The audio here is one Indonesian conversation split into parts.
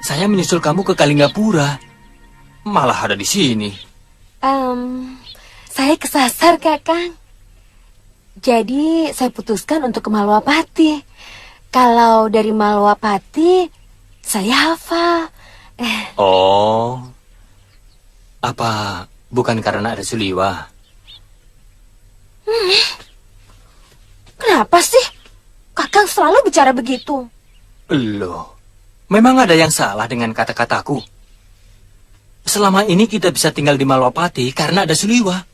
Saya menyusul kamu ke Kalinggapura, malah ada di sini. Saya kesasar, Kakang. Jadi saya putuskan untuk ke Malwapati. Kalau dari Malwapati, saya hafal. Oh, apa bukan karena ada Suliwa? Kenapa sih Kakang selalu bicara begitu? Loh, memang ada yang salah dengan kata-kataku. Selama ini kita bisa tinggal di Malwapati karena ada Suliwa.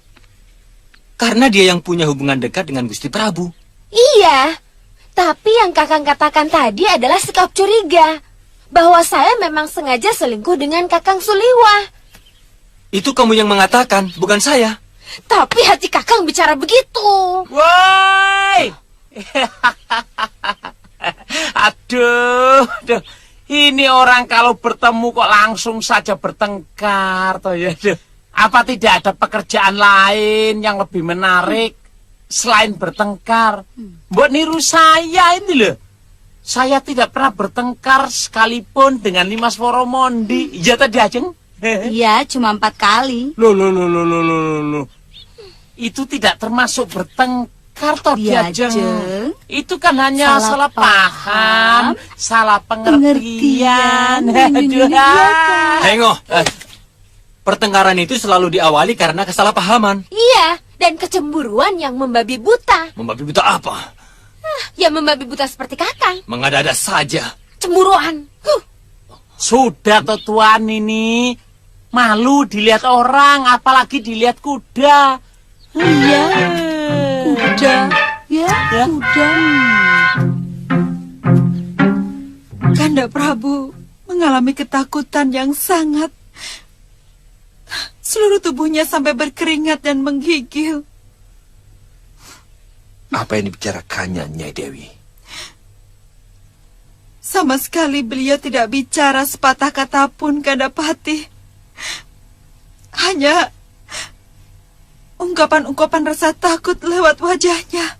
Karena dia yang punya hubungan dekat dengan Gusti Prabu. Iya, tapi yang Kakang katakan tadi adalah sikap curiga. Bahwa saya memang sengaja selingkuh dengan Kakang Suliwa. Itu kamu yang mengatakan, bukan saya. Tapi hati Kakang bicara begitu. Woi! Aduh. Ini orang kalau bertemu kok langsung saja bertengkar toh ya. Apa tidak ada pekerjaan lain yang lebih menarik selain bertengkar? Mbok niru saya ini loh. Saya tidak pernah bertengkar sekalipun dengan Nimas Woromondi. Iya tadi Ajeng? Iya, cuma 4 kali. Loh. Itu tidak termasuk bertengkar toh Ajeng. Itu kan hanya salah paham, salah pengertian. Aduh. Tengok, pertengkaran itu selalu diawali karena kesalahpahaman. Iya, dan kecemburuan yang membabi buta. Membabi buta apa? Ya membabi buta seperti Kakang. Mengada-ada saja. Cemburuan. Sudah toh Tuan ini. Malu dilihat orang, apalagi dilihat kuda. Iya, kuda. Ya, kuda. Kanda Prabu mengalami ketakutan yang sangat. Seluruh tubuhnya sampai berkeringat dan menggigil. Apa yang dibicarakannya, Nyai Dewi? Sama sekali beliau tidak bicara sepatah kata pun, Kanda Pati. Hanya ungkapan-ungkapan rasa takut lewat wajahnya.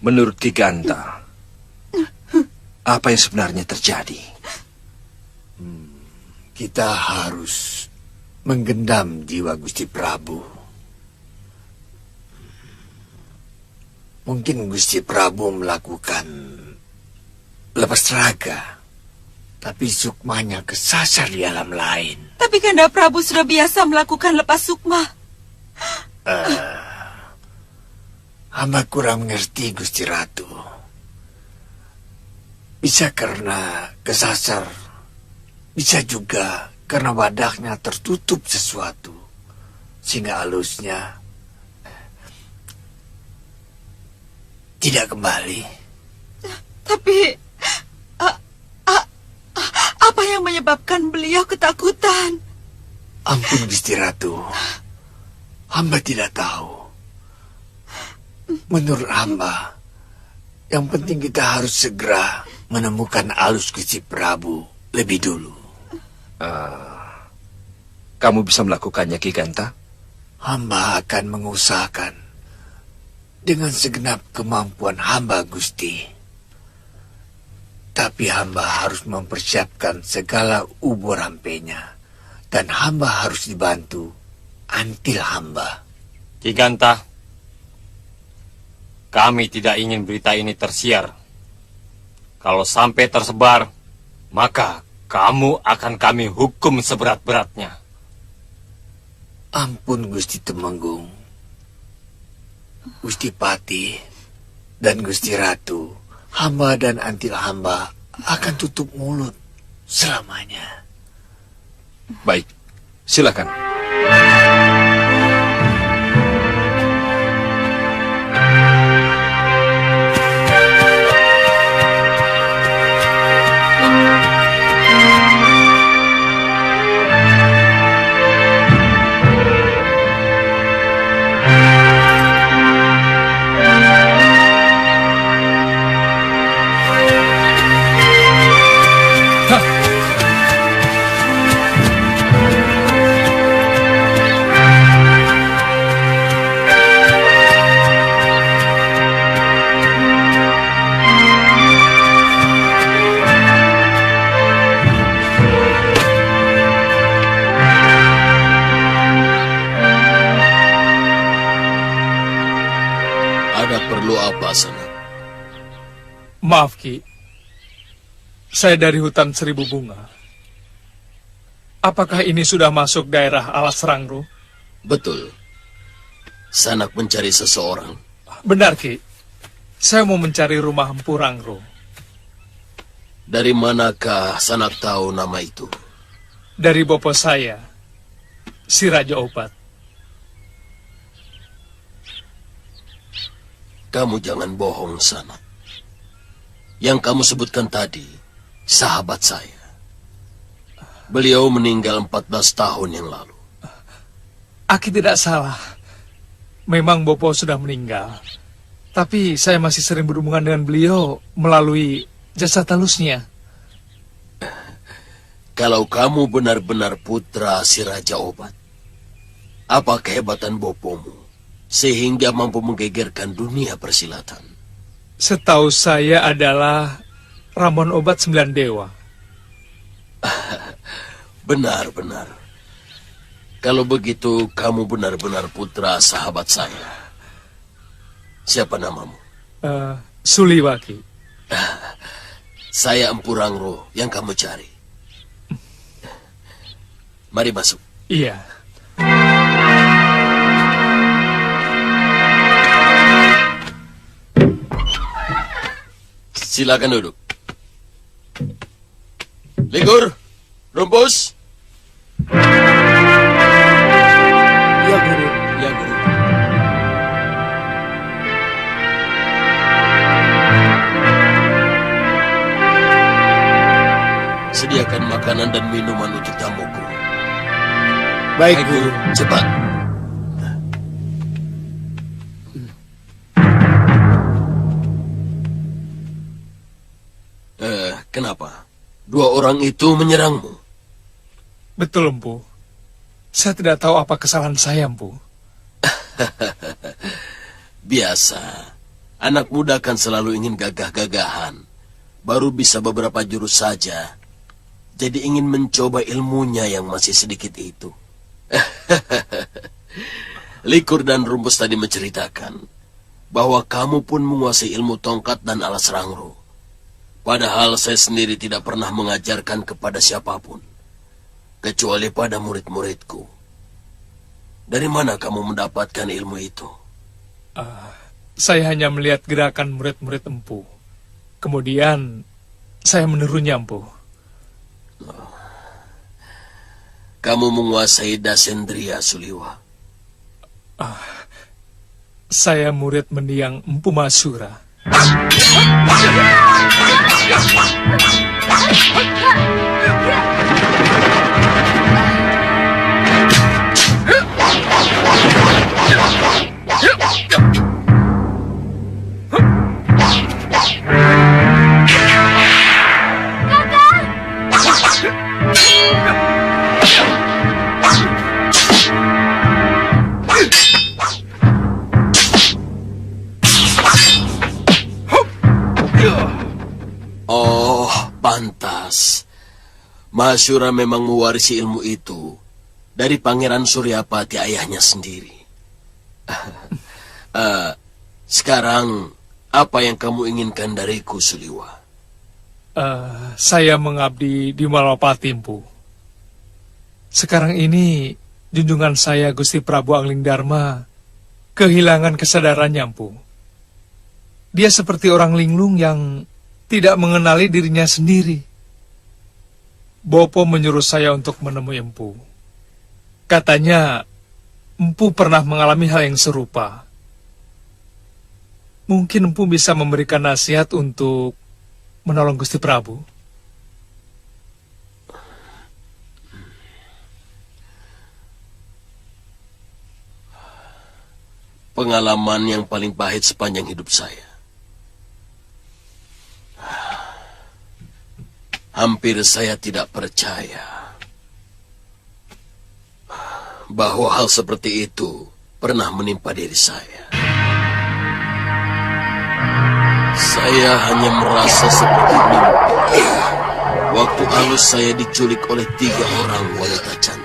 Menurut Ki Ganta, apa yang sebenarnya terjadi? Kita harus menggendam jiwa Gusti Prabu. Mungkin Gusti Prabu melakukan lepas raga, tapi sukmanya kesasar di alam lain. Tapi Kanda Prabu sudah biasa melakukan lepas sukma. Hamba kurang mengerti Gusti Ratu. Bisa karena kesasar Bisa juga karena wadahnya tertutup sesuatu, sehingga alusnya tidak kembali. Tapi apa yang menyebabkan beliau ketakutan? Ampun Gusti Ratu, hamba tidak tahu. Menurut hamba, yang penting kita harus segera menemukan alus Gusti Prabu lebih dulu. Kamu bisa melakukannya, Ki Ganta? Hamba akan mengusahakan dengan segenap kemampuan hamba, Gusti. Tapi hamba harus mempersiapkan segala ubur rampenya, dan hamba harus dibantu antil hamba. Ki Ganta, kami tidak ingin berita ini tersiar. Kalau sampai tersebar, maka kamu akan kami hukum seberat-beratnya. Ampun Gusti Temenggung, Gusti Pati, dan Gusti Ratu. Hamba dan antil hamba akan tutup mulut selamanya. Baik, silakan. Maaf, Ki. Saya dari hutan Seribu Bunga. Apakah ini sudah masuk daerah Alas Rangro? Betul. Sanak mencari seseorang. Benar, Ki. Saya mau mencari rumah Empu Rangro. Dari manakah Sanak tahu nama itu? Dari bopo saya, si Raja Obat. Kamu jangan bohong, Sanak. Yang kamu sebutkan tadi, sahabat saya. Beliau meninggal 14 tahun yang lalu. Aki tidak salah. Memang bopo sudah meninggal. Tapi saya masih sering berhubungan dengan beliau melalui jasa talusnya. Kalau kamu benar-benar putra si Raja Obat, apa kehebatan bopomu sehingga mampu menggegerkan dunia persilatan? Setahu saya adalah Ramon Obat 9 Dewa. Benar-benar. Kalau begitu, kamu benar-benar putra sahabat saya. Siapa namamu? Suliwaki. Saya Empu Rangro yang kamu cari. Mari masuk. Iya. Silakan duduk. Ligur, Rumpus. Ya, Guru. Ya, Guru. Sediakan makanan dan minuman untuk tamuku. Baik, Guru. Cepat. Kenapa? Dua orang itu menyerangmu? Betul, Empu. Saya tidak tahu apa kesalahan saya, Empu. Biasa. Anak muda kan selalu ingin gagah-gagahan. Baru bisa beberapa jurus saja. Jadi ingin mencoba ilmunya yang masih sedikit itu. Likur dan Rumpus tadi menceritakan bahwa kamu pun menguasai ilmu tongkat dan alas rangro. Padahal saya sendiri tidak pernah mengajarkan kepada siapapun, kecuali pada murid-muridku. Dari mana kamu mendapatkan ilmu itu? Saya hanya melihat gerakan murid-murid Empu. Kemudian, saya menirunya, Empu. kamu menguasai Dasendria Suliwa? Saya murid mendiang Empu Masura. Oh, pantas. Masyura memang mewarisi ilmu itu dari Pangeran Suryapati ayahnya sendiri. Sekarang, apa yang kamu inginkan dariku, Suliwa? Saya mengabdi di Malapati, Empu. Sekarang ini, junjungan saya Gusti Prabu Angling Dharma kehilangan kesadarannya, Empu. Dia seperti orang linglung yang tidak mengenali dirinya sendiri. Bopo menyuruh saya untuk menemui Empu. Katanya, Empu pernah mengalami hal yang serupa. Mungkin Empu bisa memberikan nasihat untuk menolong Gusti Prabu. Pengalaman yang paling pahit sepanjang hidup saya. Hampir saya tidak percaya bahwa hal seperti itu pernah menimpa diri saya. Saya hanya merasa seperti mimpi. Waktu halus saya diculik oleh 3 orang wanita cantik.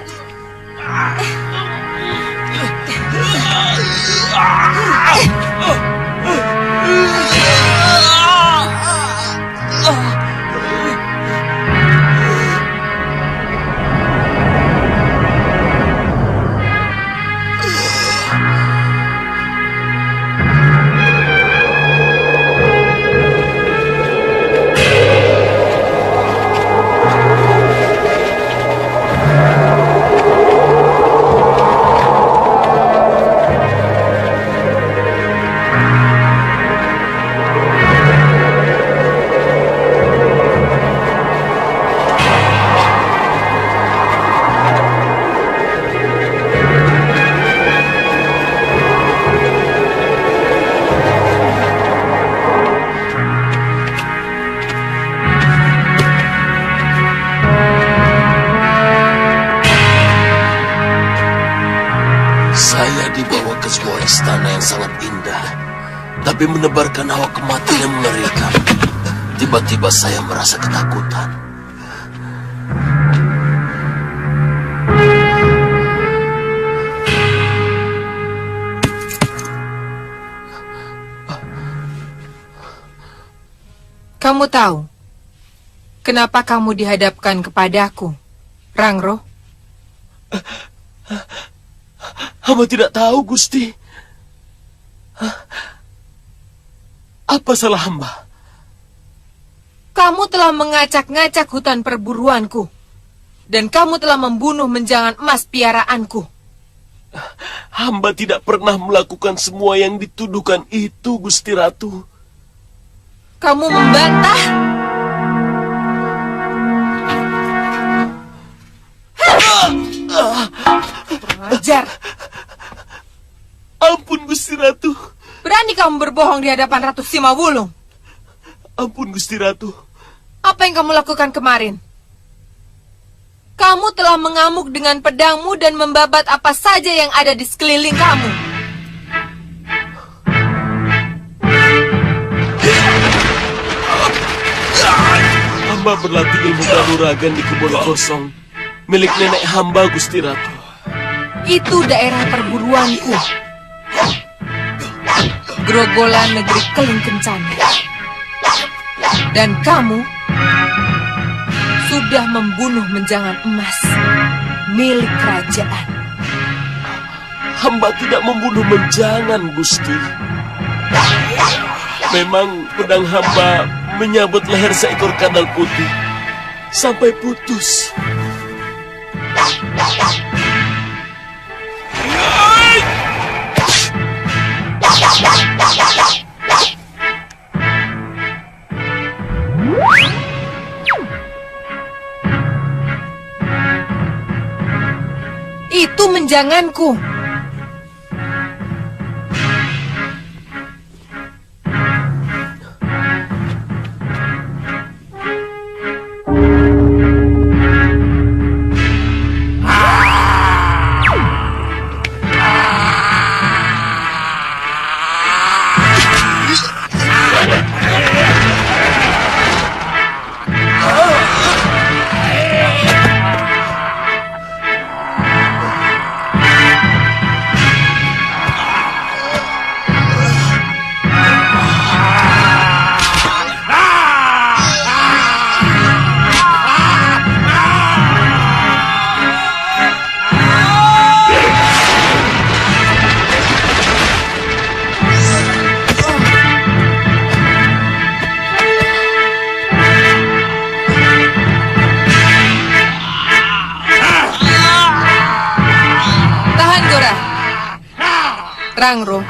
Tapi menebarkan hawa kematian yang mengerikan. Tiba-tiba saya merasa ketakutan. Kamu tahu kenapa kamu dihadapkan kepadaku, Rangro? Hamba tidak tahu, Gusti. Apa salah hamba? Kamu telah mengacak-ngacak hutan perburuanku. Dan kamu telah membunuh menjangan emas piaraanku. Hamba tidak pernah melakukan semua yang dituduhkan itu, Gusti Ratu. Kamu membantah? Ajar. Ampun, Gusti Ratu. Berani kamu berbohong di hadapan Ratu Simawulung? Ampun, Gusti Ratu. Apa yang kamu lakukan kemarin? Kamu telah mengamuk dengan pedangmu dan membabat apa saja yang ada di sekeliling kamu. Hamba berlatih ilmu kanuragan di kebun kosong milik nenek hamba, Gusti Ratu. Itu daerah perburuanku. Grogolan negeri Keling Kencana. Dan kamu sudah membunuh menjangan emas milik kerajaan. Hamba tidak membunuh menjangan, Gusti. Memang pedang hamba menyabut leher seekor kadal putih sampai putus. Itu menjanganku. Rangro,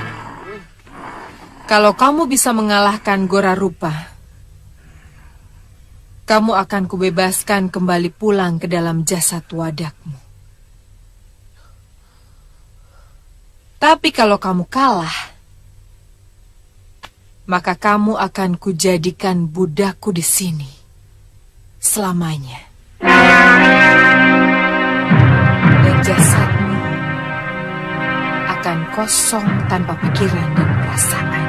kalau kamu bisa mengalahkan Gora Rupa, kamu akan kubebaskan kembali pulang ke dalam jasad wadakmu. Tapi kalau kamu kalah, maka kamu akan kujadikan budakku di sini selamanya. Dan jasadmu akan kosong tanpa pikiran dan perasaan.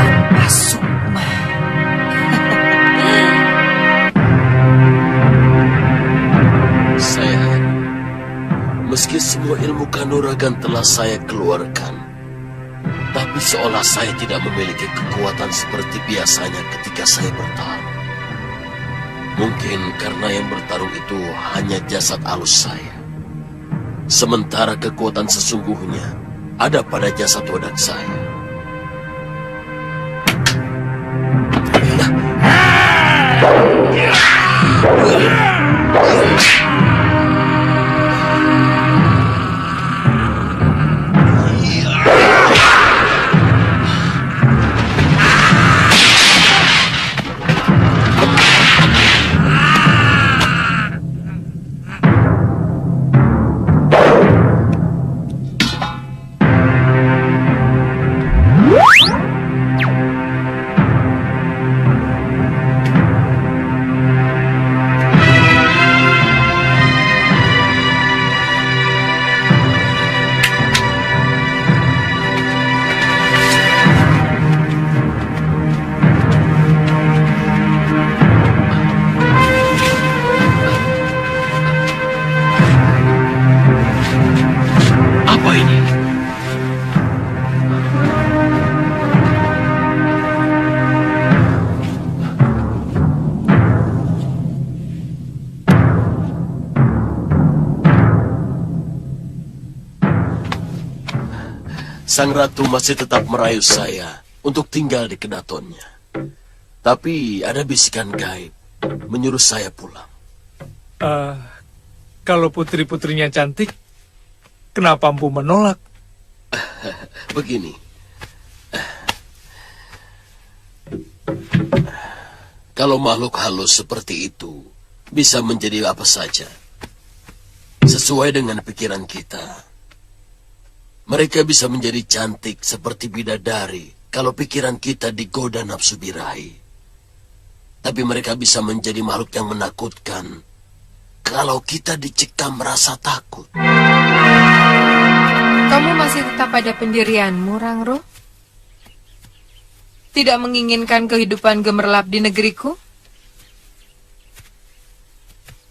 Tanpa sukma. Sayang, meski semua ilmu kanuragan telah saya keluarkan, tapi seolah saya tidak memiliki kekuatan seperti biasanya ketika saya bertarung. Mungkin karena yang bertarung itu hanya jasad halus saya. Sementara kekuatan sesungguhnya ada pada jasad wadak saya. Sang ratu masih tetap merayu saya untuk tinggal di kedatonnya. Tapi ada bisikan gaib menyuruh saya pulang. Kalau putri-putrinya cantik, kenapa Empu menolak? Begini. Kalau makhluk halus seperti itu bisa menjadi apa saja, sesuai dengan pikiran kita. Mereka bisa menjadi cantik seperti bidadari kalau pikiran kita digoda nafsu birahi. Tapi mereka bisa menjadi makhluk yang menakutkan kalau kita dicekam rasa takut. Kamu masih tetap pada pendirianmu, Rangro? Tidak menginginkan kehidupan gemerlap di negeriku?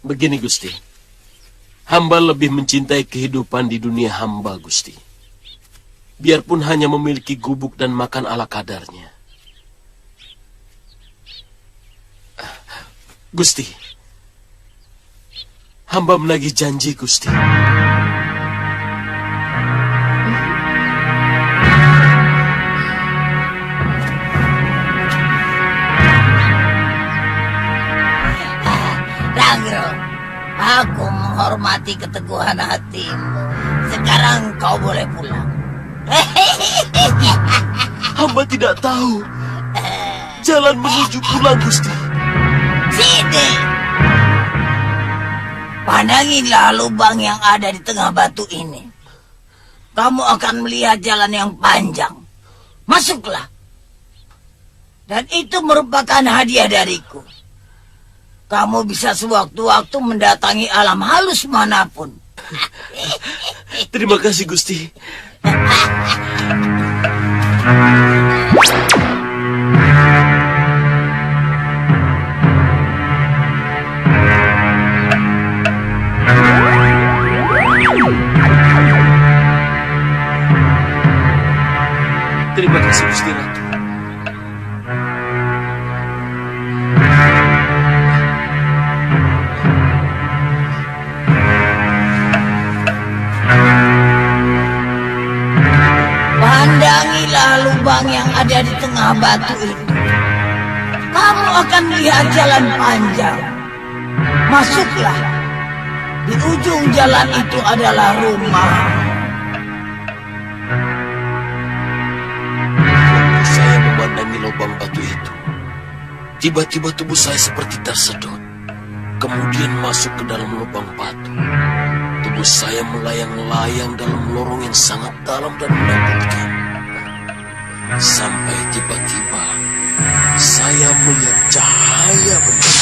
Begini, Gusti. Hamba lebih mencintai kehidupan di dunia hamba, Gusti. Biarpun hanya memiliki gubuk dan makan ala kadarnya. Gusti, hamba menagih janji, Gusti. Rangro, Aku menghormati keteguhan hatimu. Sekarang kau boleh pulang. Hamba tidak tahu jalan menuju pulang, Gusti. Sini. Pandangilah lubang yang ada di tengah batu ini. Kamu akan melihat jalan yang panjang. Masuklah. Dan itu merupakan hadiah dariku. Kamu bisa sewaktu-waktu mendatangi alam halus manapun. Terima kasih, Gusti. Terima kasih, Gusti Ratu. Pandangilah lubang yang ada di tengah batu itu. Kamu akan melihat jalan panjang. Masuklah. Di ujung jalan itu adalah rumah. Saya memandangi lubang batu itu. Tiba-tiba tubuh saya seperti tersedot. Kemudian masuk ke dalam lubang batu. Tubuh saya melayang-layang dalam lorong yang sangat dalam dan menakutkan. Sampai tiba-tiba saya melihat cahaya benda.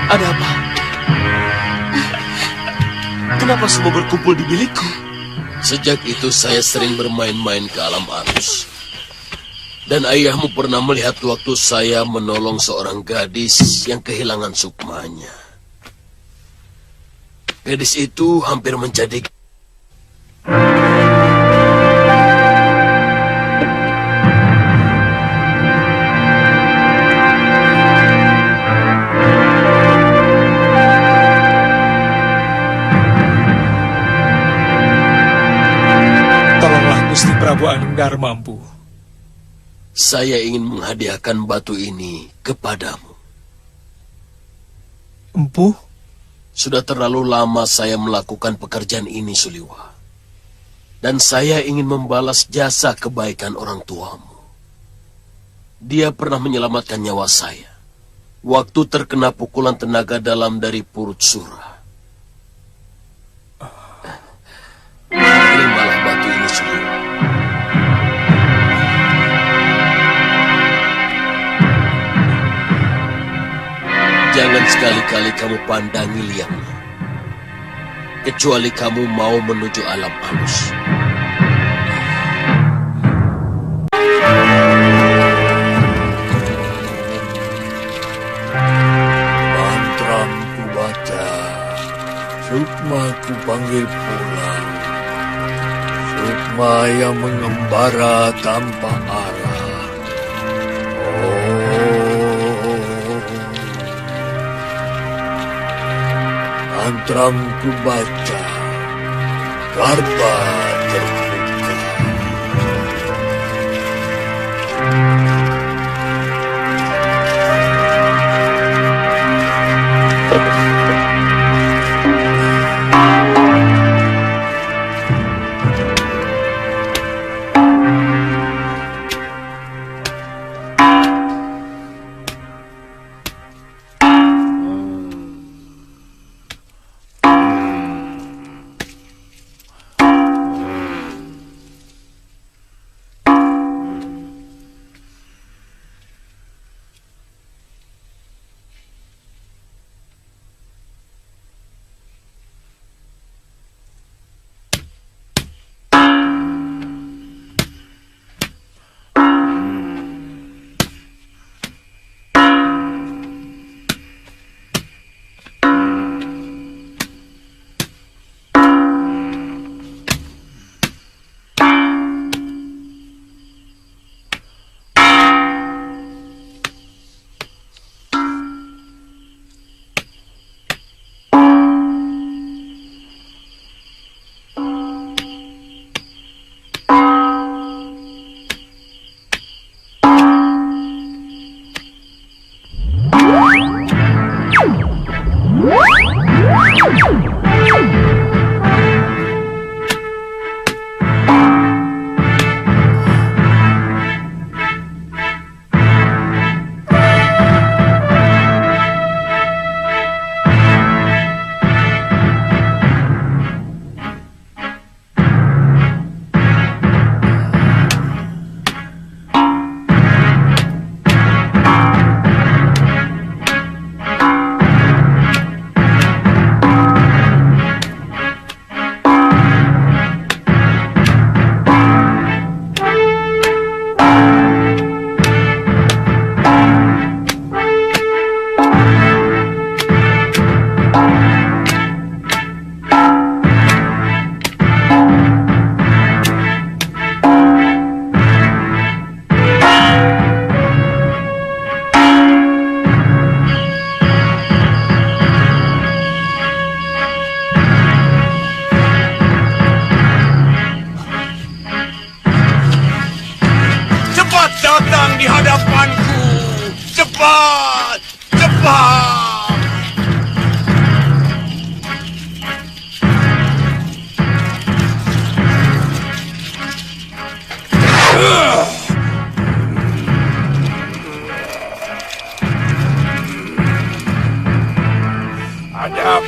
Ada apa? Kenapa semua berkumpul di bilikku? Sejak itu saya sering bermain-main ke alam arus. Dan ayahmu pernah melihat waktu saya menolong seorang gadis yang kehilangan sukmanya. Gadis itu hampir menjadi... Gusti Prabu Aningdarma, Empu. Saya ingin menghadiahkan batu ini kepadamu. Empu? Sudah terlalu lama saya melakukan pekerjaan ini, Suliwa. Dan saya ingin membalas jasa kebaikan orang tuamu. Dia pernah menyelamatkan nyawa saya waktu terkena pukulan tenaga dalam dari Purut Sura. Terimalah batu ini, Suliwa. Jangan sekali-kali kamu pandangi liangnya, kecuali kamu mau menuju alam halus. Mantra ku baca, sukma ku panggil pulang. Sukma yang mengembara tanpa arah. Mantra ku baca, garba terbuka.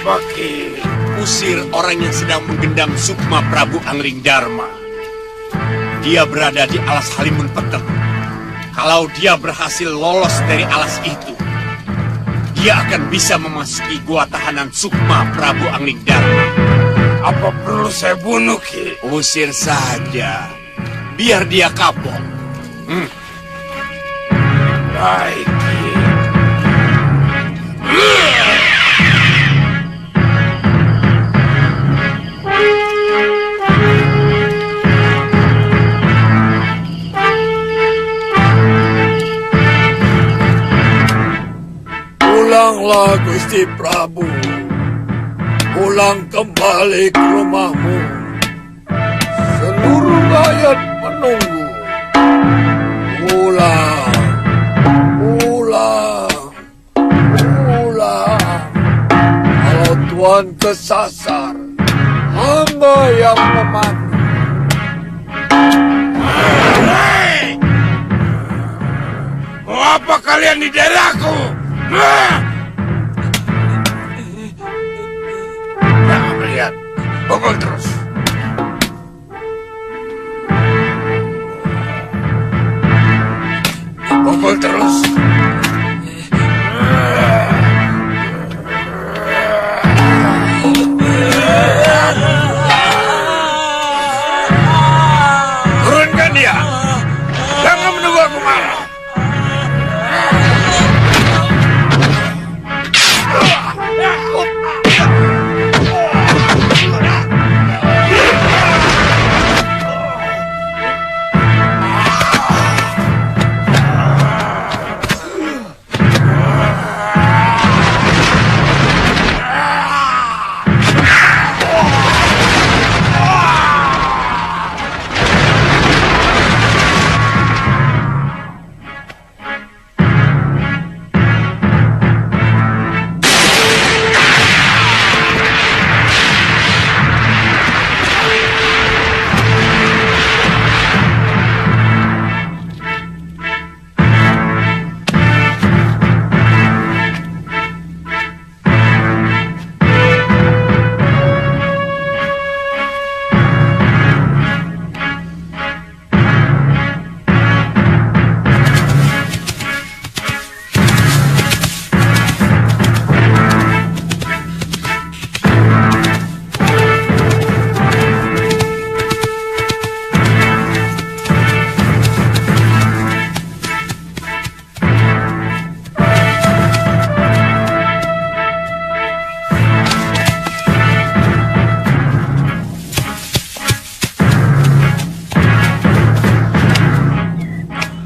Apa, Ki? Usir orang yang sedang menggendam sukma Prabu Angling Dharma. Dia berada di alas Halimun Petek. Kalau dia berhasil lolos dari alas itu, dia akan bisa memasuki gua tahanan sukma Prabu Angling Dharma. Apa perlu saya bunuh, Ki? Usir saja. Biar dia kapok. Baik, Ki. Pulanglah Gusti Prabu. Pulang kembali ke rumahmu. Seluruh rakyat menunggu. Pulang. Kalau Tuan kesasar, hamba yang memandu. Mau apa kalian di daerahku? Jangan melihat, pukul terus. Pukul terus. Turunkan dia. Jangan menunggu aku marah.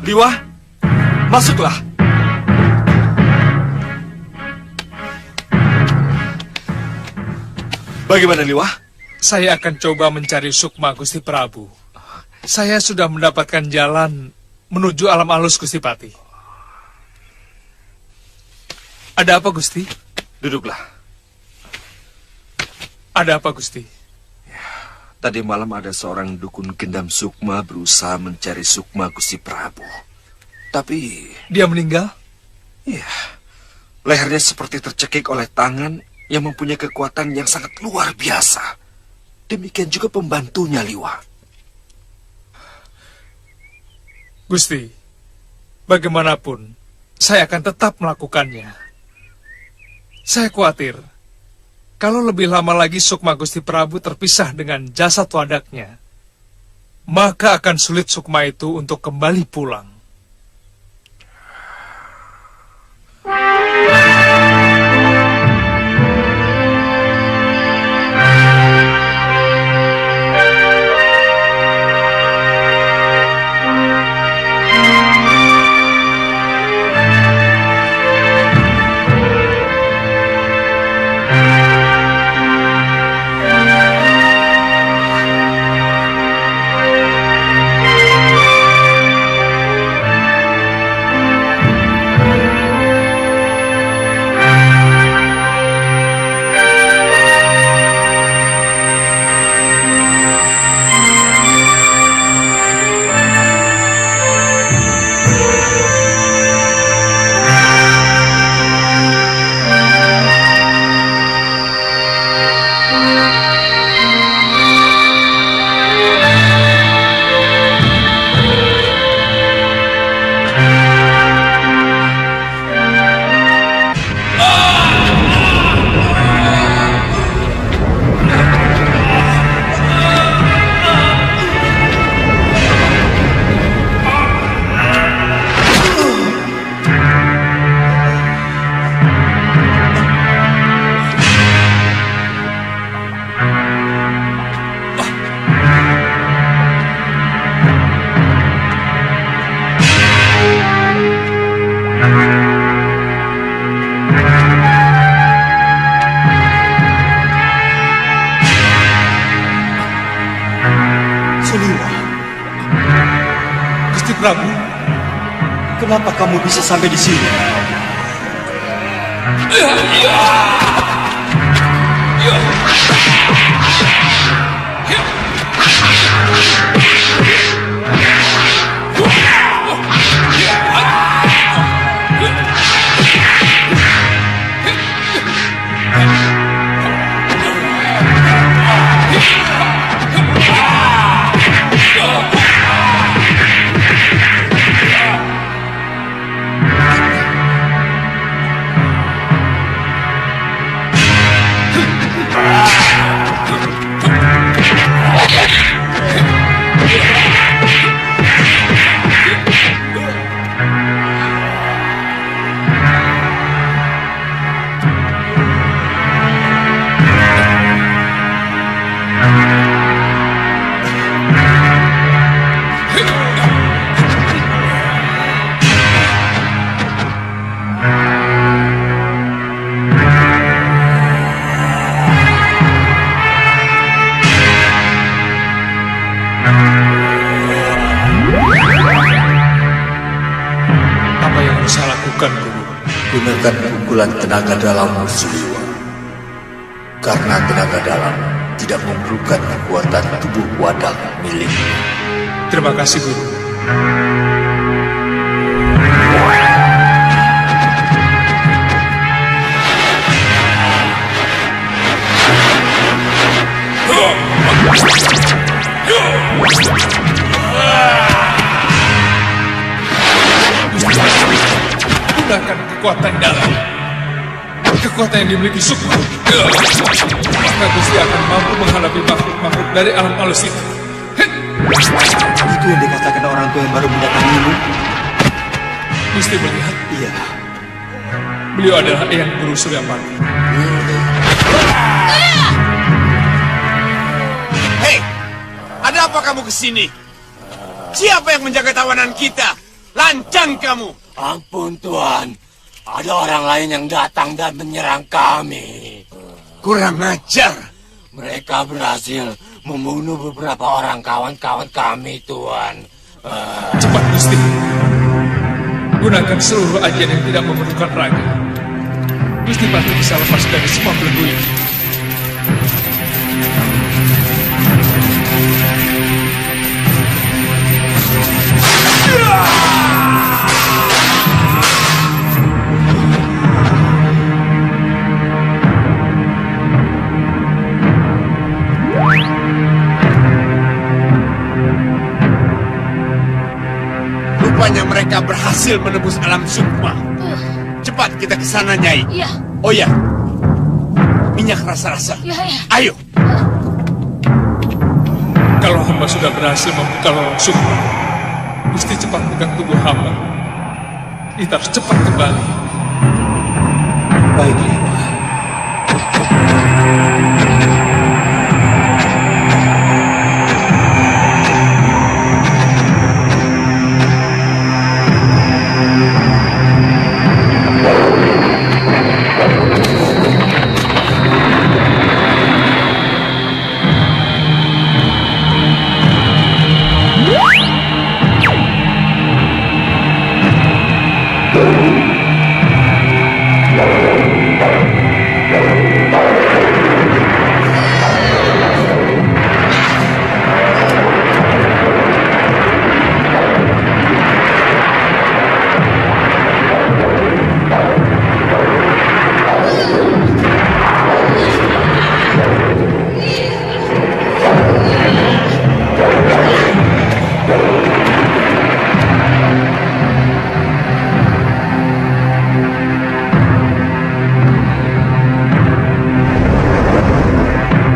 Liwa, masuklah. Bagaimana, Liwa? Saya akan coba mencari sukma Gusti Prabu. Saya sudah mendapatkan jalan menuju alam halus Gusti Pati. Ada apa, Gusti? Duduklah. Ada apa, Gusti? Tadi malam ada seorang dukun gendam sukma berusaha mencari sukma Gusti Prabu. Tapi... Dia meninggal? Iya. Lehernya seperti tercekik oleh tangan yang mempunyai kekuatan yang sangat luar biasa. Demikian juga pembantunya, Liwa. Gusti, bagaimanapun, saya akan tetap melakukannya. Saya khawatir, kalau lebih lama lagi sukma Gusti Prabu terpisah dengan jasad wadaknya, maka akan sulit sukma itu untuk kembali pulang. Kenapa kamu bisa sampai di sini? Apa yang harus saya lakukan, Guru? Gunakan pukulan tenaga dalam Suliwa. Karena tenaga dalam tidak memerlukan kekuatan tubuh wadah miliknya. Terima kasih, Guru. Gunakan kekuatan dalam. Kekuatan yang dimiliki Sukma. Maka Gusti akan mampu menghadapi makhluk-makhluk dari alam halus itu. Itu yang dikatakan orang tua yang baru mendatangimu. Gusti melihat? Iya. Beliau adalah Eyang Guru Suryapati. Hei, ada apa kamu kesini? Siapa yang menjaga tawanan kita? Lancang kamu! Ampun Tuan, ada orang lain yang datang dan menyerang kami. Kurang ajar. Mereka berhasil membunuh beberapa orang kawan-kawan kami, Tuan. Cepat, Gusti. Gunakan seluruh ajian yang tidak memerlukan raga. Gusti Pati bisa lepas dari semua belenggu ini. Rupanya mereka berhasil menembus alam Sukma. Cepat kita ke sana, Nyai. Iya. Oh ya, minyak rasa-rasa. Iya, iya. Ayo. Kalau hamba sudah berhasil membuka lorong Sukma, Gusti cepat pegang tubuh hamba. Kita harus cepat kembali. Baik, Dewa.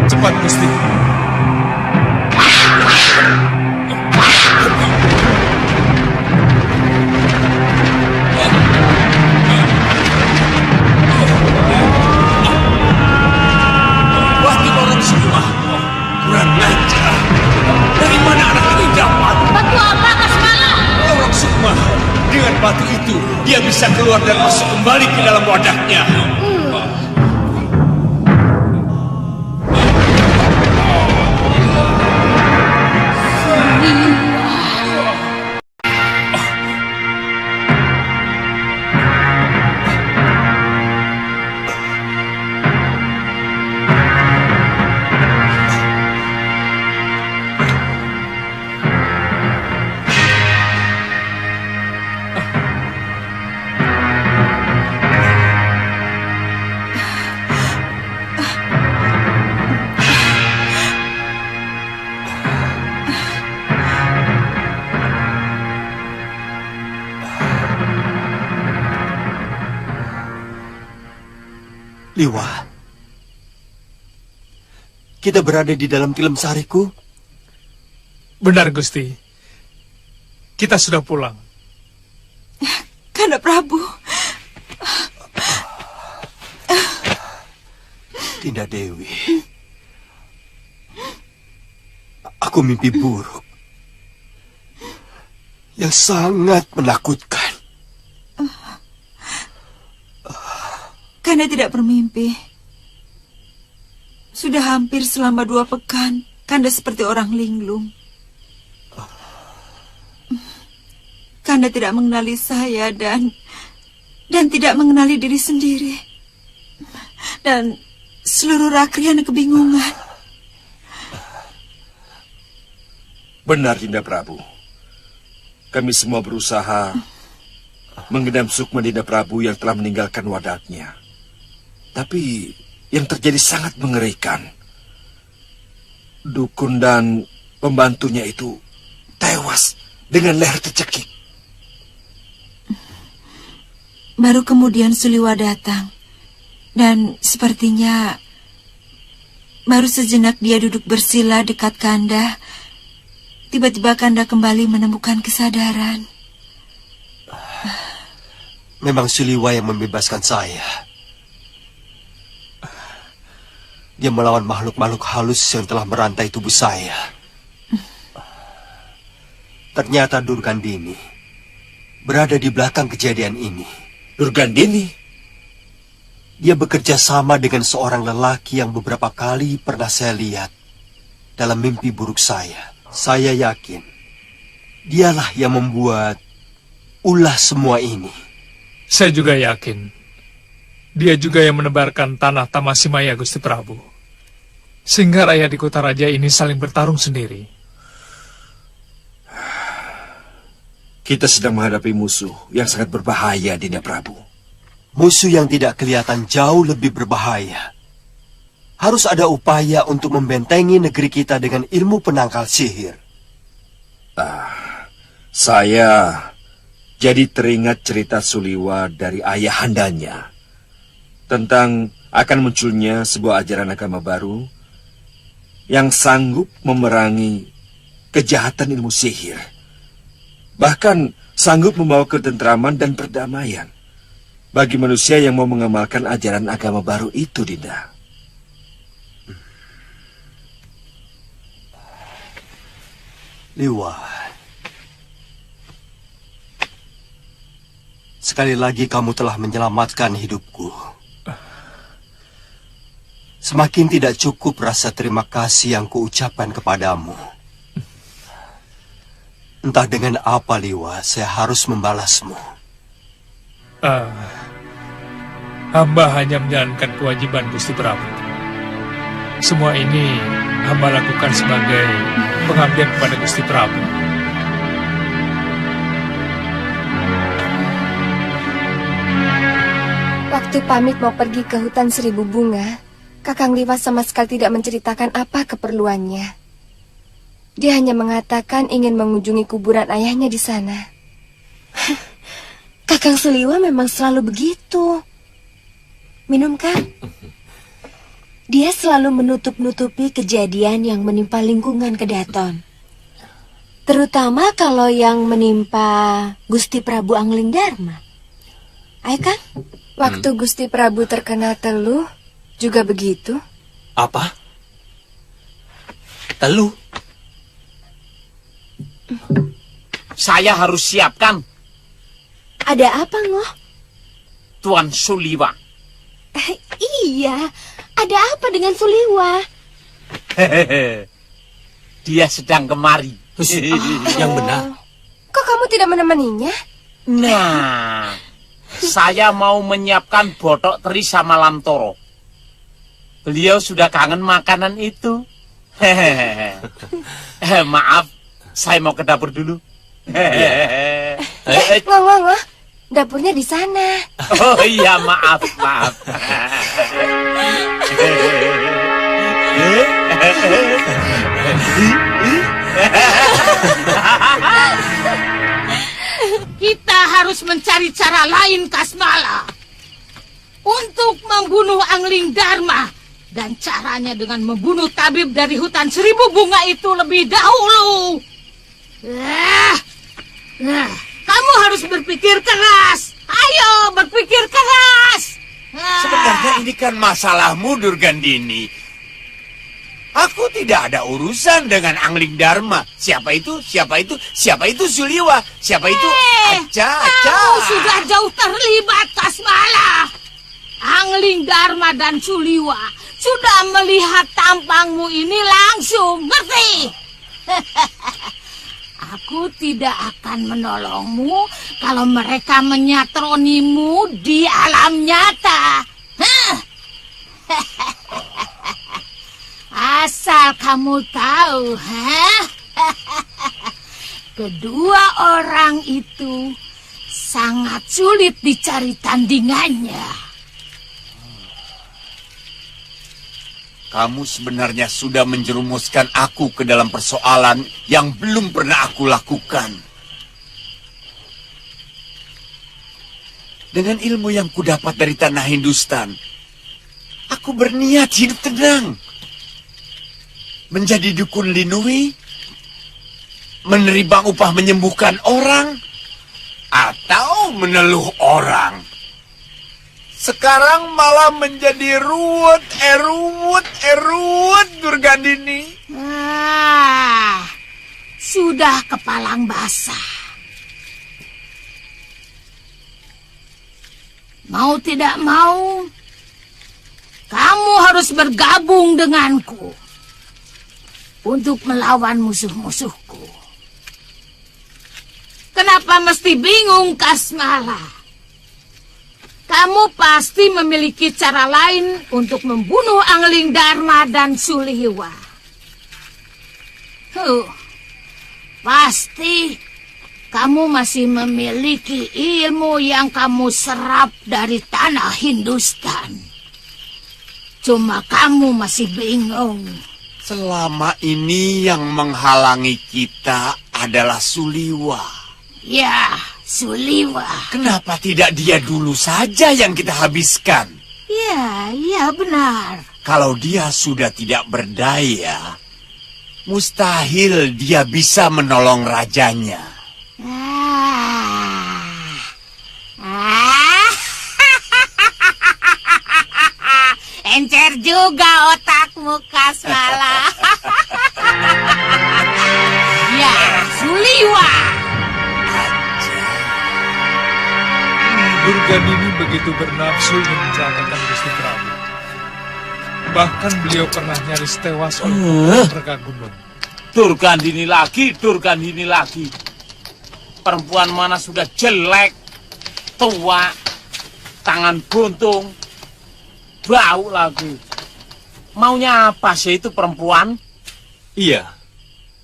Cepat, Gusti. Batu lorong Sukma. Kurang ajar. Dari mana anak itu dapat? Batu apa, Kasmala? Lorong Sukma. Dengan batu itu, dia bisa keluar dan masuk kembali ke dalam wadahnya. Liwa, kita berada di dalam Tilem Sariku. Benar, Gusti. Kita sudah pulang. Kanda Prabu. Dinda Dewi. Aku mimpi buruk. Yang sangat menakutkan. Kanda tidak bermimpi. Sudah hampir selama 2 pekan, Kanda seperti orang linglung. Kanda tidak mengenali saya dan tidak mengenali diri sendiri. Dan seluruh rakyat kebingungan. Benar, Dinda Prabu. Kami semua berusaha menggenam sukma Dinda Prabu yang telah meninggalkan wadaknya. Tapi yang terjadi sangat mengerikan. Dukun dan pembantunya itu tewas dengan leher tercekik. Baru kemudian Suliwa datang. Dan sepertinya baru sejenak dia duduk bersila dekat Kanda. Tiba-tiba Kanda kembali menemukan kesadaran. Memang Suliwa yang membebaskan saya. Dia melawan makhluk-makhluk halus yang telah merantai tubuh saya. Ternyata Durgandini berada di belakang kejadian ini. Durgandini? Dia bekerja sama dengan seorang lelaki yang beberapa kali pernah saya lihat dalam mimpi buruk saya. Saya yakin dialah yang membuat ulah semua ini. Saya juga yakin dia juga yang menebarkan tanah Tamasimaya, Gusti Prabu. Sehingga rakyat di kota raja ini saling bertarung sendiri. Kita sedang menghadapi musuh yang sangat berbahaya, Dinda Prabu. Musuh yang tidak kelihatan jauh lebih berbahaya. Harus ada upaya untuk membentengi negeri kita dengan ilmu penangkal sihir. Saya jadi teringat cerita Suliwa dari ayahandanya tentang akan munculnya sebuah ajaran agama baru yang sanggup memerangi kejahatan ilmu sihir. Bahkan sanggup membawa ketentraman dan perdamaian bagi manusia yang mau mengamalkan ajaran agama baru itu, Dinda. Liwa, sekali lagi kamu telah menyelamatkan hidupku. Semakin tidak cukup rasa terima kasih yang kuucapkan kepadamu. Entah dengan apa, Liwa, saya harus membalasmu. Hamba hanya menjalankan kewajiban, Gusti Prabu. Semua ini hamba lakukan sebagai pengabdian kepada Gusti Prabu. Waktu pamit mau pergi ke hutan Seribu Bunga, Kakang Liwa sama sekali tidak menceritakan apa keperluannya. Dia hanya mengatakan ingin mengunjungi kuburan ayahnya di sana. Kakang Suliwa memang selalu begitu. Minum kan? Dia selalu menutup-nutupi kejadian yang menimpa lingkungan Kedaton. Terutama kalau yang menimpa Gusti Prabu Anglingdarma. Ayo kan? Waktu Gusti Prabu terkena teluh, juga begitu. Apa? Teluh? Saya harus siapkan. Ada apa, Ngoh? Tuan Suliwa. Iya, ada apa dengan Suliwa? Dia sedang kemari. Yang benar. Kok kamu tidak menemaninya? Nah, saya mau menyiapkan botok teri sama lamtoro. Beliau sudah kangen makanan itu. Maaf, saya mau ke dapur dulu. Ngoh, dapurnya di sana. Oh iya, maaf. Kita harus mencari cara lain, Kasmala, untuk membuat membunuh Angling Dharma. Dan caranya dengan membunuh tabib dari hutan 1000 bunga itu lebih dahulu. Kamu harus berpikir keras. Ayo, berpikir keras. Sebenarnya ini kan masalahmu, Durgandini. Aku tidak ada urusan dengan Angling Dharma. Siapa itu? Siapa itu? Siapa itu Suliwa? Siapa itu? Aca. Kamu sudah jauh terlibat, Kasmala. Angling Dharma dan Suliwa sudah melihat tampangmu ini langsung, ngerti? Aku tidak akan menolongmu kalau mereka menyatronimu di alam nyata. Asal kamu tahu, kedua orang itu sangat sulit dicari tandingannya. Kamu sebenarnya sudah menjerumuskan aku ke dalam persoalan yang belum pernah aku lakukan. Dengan ilmu yang kudapat dari tanah Hindustan, aku berniat hidup tenang. Menjadi dukun Linui, menerima upah menyembuhkan orang, atau meneluh orang. Sekarang malah menjadi ruwet, Durgandini. Sudah kepalang basah. Mau tidak mau, kamu harus bergabung denganku untuk melawan musuh-musuhku. Kenapa mesti bingung, Kasmala? Kamu pasti memiliki cara lain untuk membunuh Angling Dharma dan Suliwa. Pasti kamu masih memiliki ilmu yang kamu serap dari tanah Hindustan. Cuma kamu masih bingung. Selama ini yang menghalangi kita adalah Suliwa. Ya, Suliwa. Kenapa tidak dia dulu saja yang kita habiskan? Ya benar. Kalau dia sudah tidak berdaya, mustahil dia bisa menolong rajanya. Encer juga otakmu, Kasmala. Ya, Suliwa. Durgandini begitu bernafsu ingin mencelakakan Gusti Prabu. Bahkan beliau pernah nyaris tewas oleh pukulan reka gunung. Durgandini lagi. Perempuan mana sudah jelek, tua, tangan buntung, bau lagi. Maunya apa sih itu perempuan? Iya.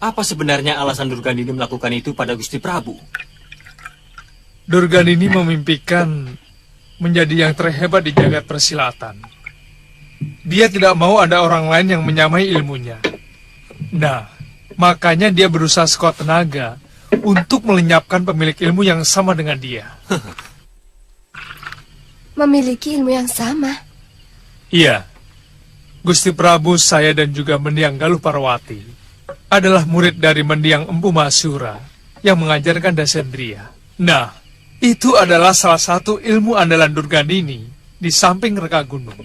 Apa sebenarnya alasan Durgandini melakukan itu pada Gusti Prabu? Durgandini memimpikan menjadi yang terhebat di jagat persilatan. Dia tidak mau ada orang lain yang menyamai ilmunya. Nah, makanya dia berusaha sekuat tenaga untuk melenyapkan pemilik ilmu yang sama dengan dia. Memiliki ilmu yang sama? Iya. Gusti Prabu, saya dan juga Mendiang Galuh Parwati adalah murid dari Mendiang Empu Mahasura yang mengajarkan Dasendriya. Nah, itu adalah salah satu ilmu andalan Durgandini di samping reka gunung.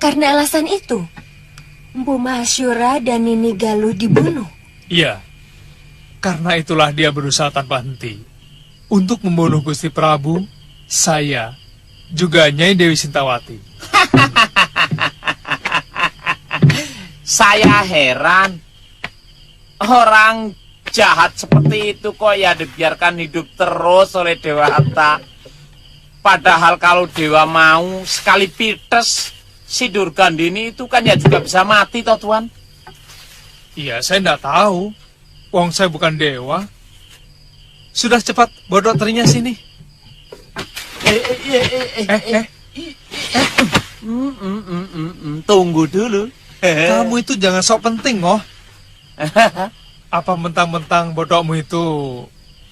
Karena alasan itu, Empu Mahasura dan Nini Galuh dibunuh. Iya, karena itulah dia berusaha tanpa henti untuk membunuh Gusti Prabu, saya, juga Nyai Dewi Sintawati. Saya heran, orang jahat seperti itu kok ya dibiarkan hidup terus oleh Dewata. Padahal kalau Dewa mau sekali pites, si Durgandini itu kan ya juga bisa mati toh Tuan. Iya, saya tidak tahu. Wong saya bukan dewa. Sudah cepat, bawa dokternya sini. Tunggu dulu. Kamu itu jangan sok penting, oh. Apa mentang-mentang bodokmu itu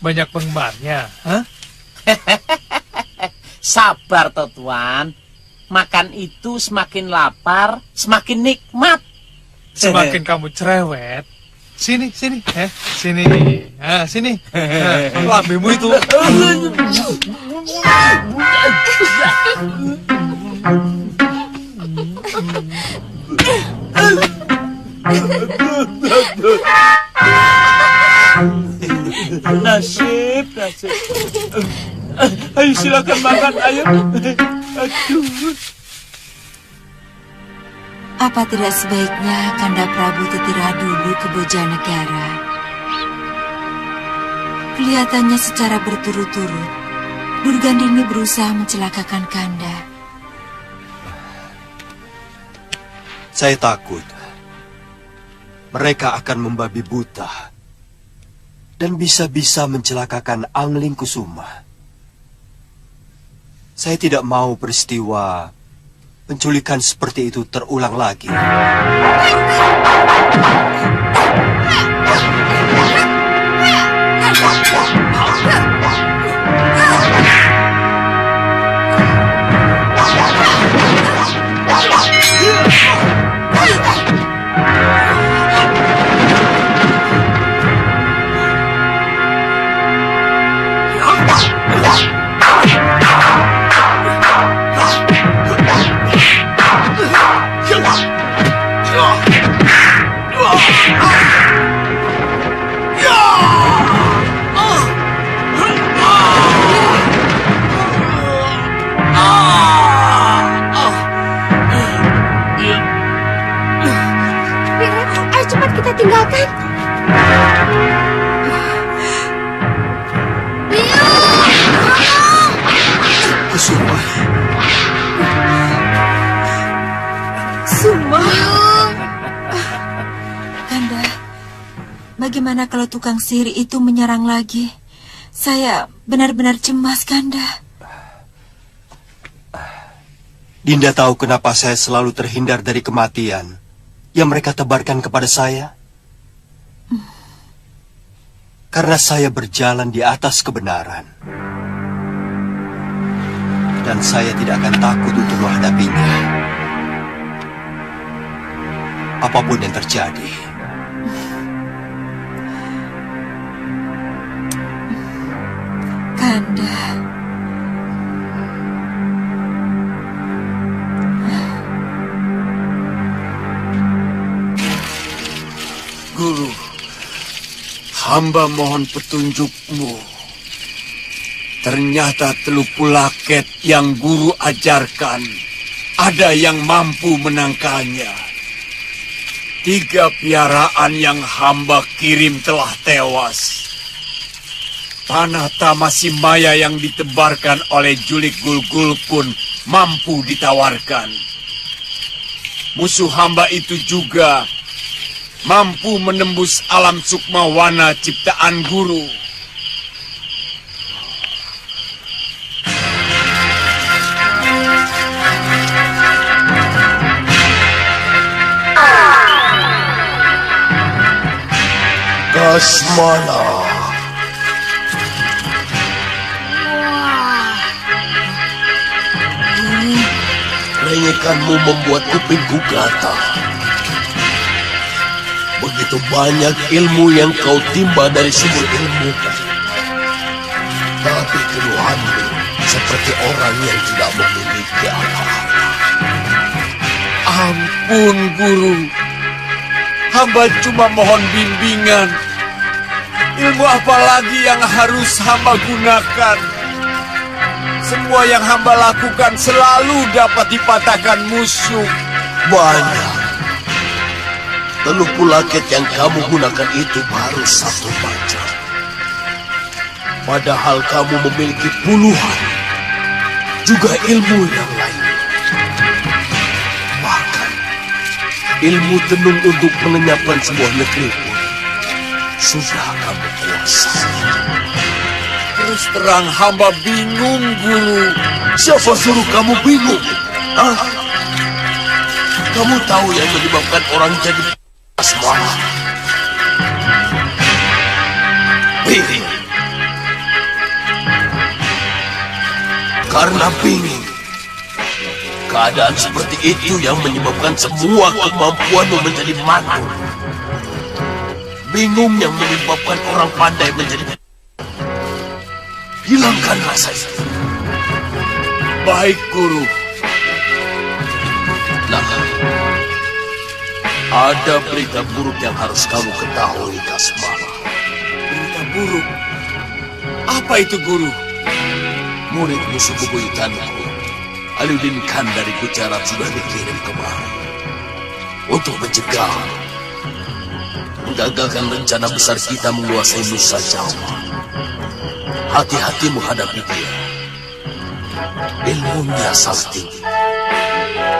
banyak penggemarnya? Hah? Sabar toh Tuan. Makan itu semakin lapar, semakin nikmat. Semakin kamu cerewet, sini, sini. Nah, sini. Nah, lambemu itu. Nasib. Ayo silakan makan, ayo. Aduh. Apa tidak sebaiknya Kanda Prabu tetira dulu ke Bojanegara? Kelihatannya secara berturut-turut, Durgandini berusaha mencelakakan Kanda. Saya takut mereka akan membabi buta dan bisa-bisa mencelakakan Angling Kusuma. Saya tidak mau peristiwa penculikan seperti itu terulang lagi. Ayo cepat kita tinggalkan. Kusuma. Suma. Kanda, bagaimana kalau tukang sihir itu menyerang lagi? Saya benar-benar cemas, Kanda. Dinda tahu kenapa saya selalu terhindar dari kematian yang mereka tebarkan kepada saya? Karena saya berjalan di atas kebenaran. Dan saya tidak akan takut untuk menghadapinya. Apapun yang terjadi. Kanda. Guru, hamba mohon petunjukmu. Ternyata Teluk Pulaket yang guru ajarkan, ada yang mampu menangkalnya. 3 piaraan yang hamba kirim telah tewas. Tanah Tamasimaya yang ditebarkan oleh Julik Gulgul pun mampu ditawarkan. Musuh hamba itu juga mampu menembus alam sukmawana ciptaan guru. Kasmala. Rengekanmu membuat kupingku gatal. Begitu banyak ilmu yang kau timba dari sumber ilmu. Tapi keluhanmu seperti orang yang tidak memiliki apa-apa. Ampun, Guru. Hamba cuma mohon bimbingan. Ilmu apa lagi yang harus hamba gunakan? Semua yang hamba lakukan selalu dapat dipatahkan musuh. Banyak. Teluk Pulaket yang kamu gunakan itu baru 1 macam. Padahal kamu memiliki puluhan. Juga ilmu yang lain. Bahkan ilmu tenung untuk mengenyapkan sebuah negeri pun sudah kamu kuasai. Terus terang hamba bingung, Guru. Siapa suruh kamu bingung? Hah? Kamu tahu yang menyebabkan orang jadi asmara? Bingung. Karena bingung, Keadaan seperti itu yang menyebabkan semua kemampuanmu menjadi mantul. Bingung yang menyebabkan orang pandai menjadi... Hilangkan rasa itu. Baik, Guru. Nah, ada berita buruk yang harus kamu ketahui, Kasmala. Berita buruk? Apa itu, Guru? Murid musuh bebuyutanku, Aliuddin Khan dari Gujarat sudah dikirim kemari untuk mencegah, menggagalkan rencana besar kita menguasai Nusa Jawa. Hati-hati menghadapi dia. Ilmunya sangat tinggi.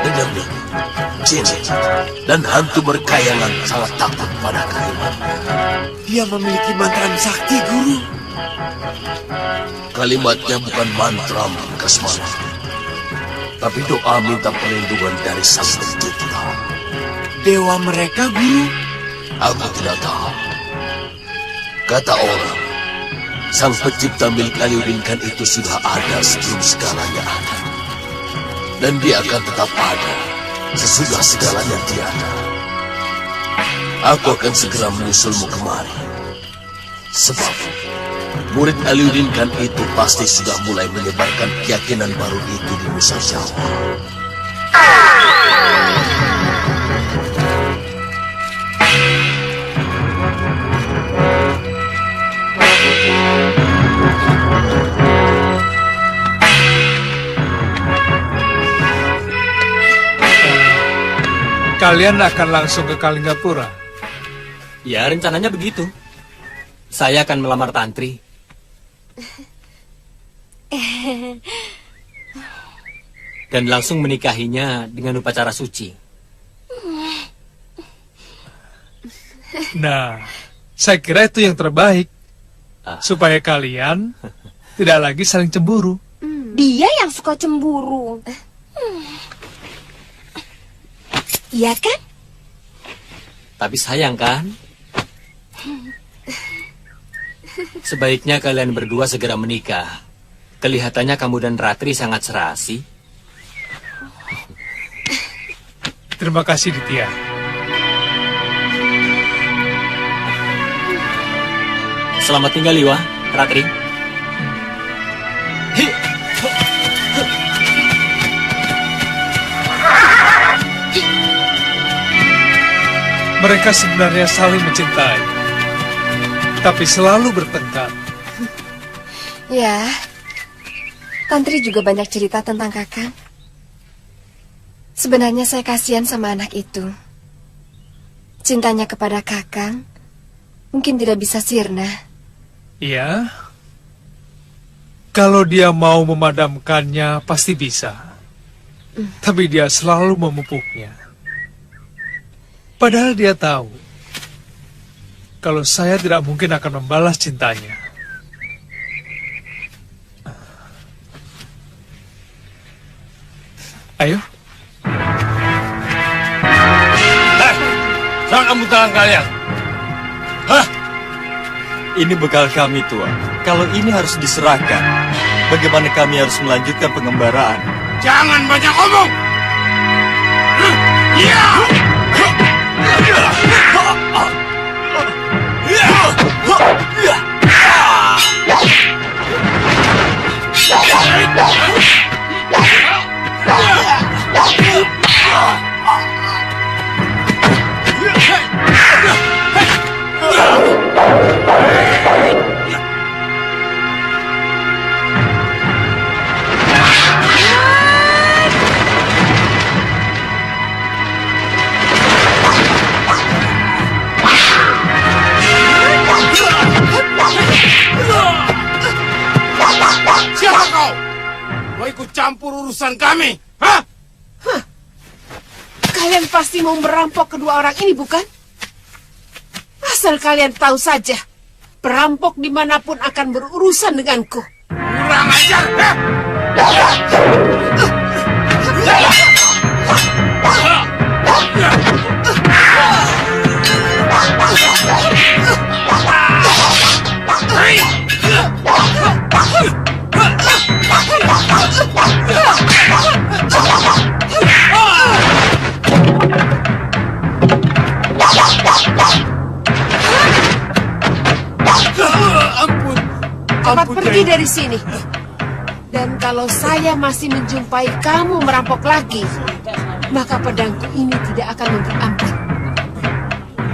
Dengannya, jin dan hantu berkayangan sangat takut pada kalimatnya. Dia memiliki mantra sakti, Guru. Kalimatnya bukan mantra, Kasmala, tapi doa minta perlindungan dari Sang Pencipta. Dewa mereka, Guru? Aku tidak tahu. Kata orang, Sang Pencipta milik Aliuddin Khan itu sudah ada sebelum segalanya ada. Dan dia akan tetap ada sesudah segalanya tiada. Aku akan segera menyusulmu kemari. Sebab murid Aliuddin Khan itu pasti sudah mulai menyebarkan keyakinan baru itu di Nusa Jawa. Kalian akan langsung ke Kalinggapura? Ya, rencananya begitu. Saya akan melamar Tantri. Dan langsung menikahinya dengan upacara suci. Nah, saya kira itu yang terbaik. Supaya kalian tidak lagi saling cemburu. Dia yang suka cemburu. Iya kan? Tapi sayang kan? Sebaiknya kalian berdua segera menikah. Kelihatannya kamu dan Ratri sangat serasi. Terima kasih, Ditya. Selamat tinggal, Liwa, Ratri. Mereka sebenarnya saling mencintai, tapi selalu bertengkar. Ya, Tantri juga banyak cerita tentang Kakang. Sebenarnya saya kasihan sama anak itu. Cintanya kepada Kakang mungkin tidak bisa sirna. Iya, kalau dia mau memadamkannya pasti bisa. Tapi dia selalu memupuknya. Padahal dia tahu kalau saya tidak mungkin akan membalas cintanya. Ayo. Jangan kamu tangan kalian. Hah? Ini bekal kami, Tuan. Kalau ini harus diserahkan, bagaimana kami harus melanjutkan pengembaraan? Jangan banyak omong! Ya! Siapa kau? Mau ikut campur urusan kami? Hah? Kalian pasti mau merampok kedua orang ini, bukan? Asal kalian tahu saja, perampok dimanapun akan berurusan denganku. Kurang ajar! cepat pergi dari sini. Dan kalau saya masih menjumpai kamu merampok lagi, maka pedangku ini tidak akan memberi ampun.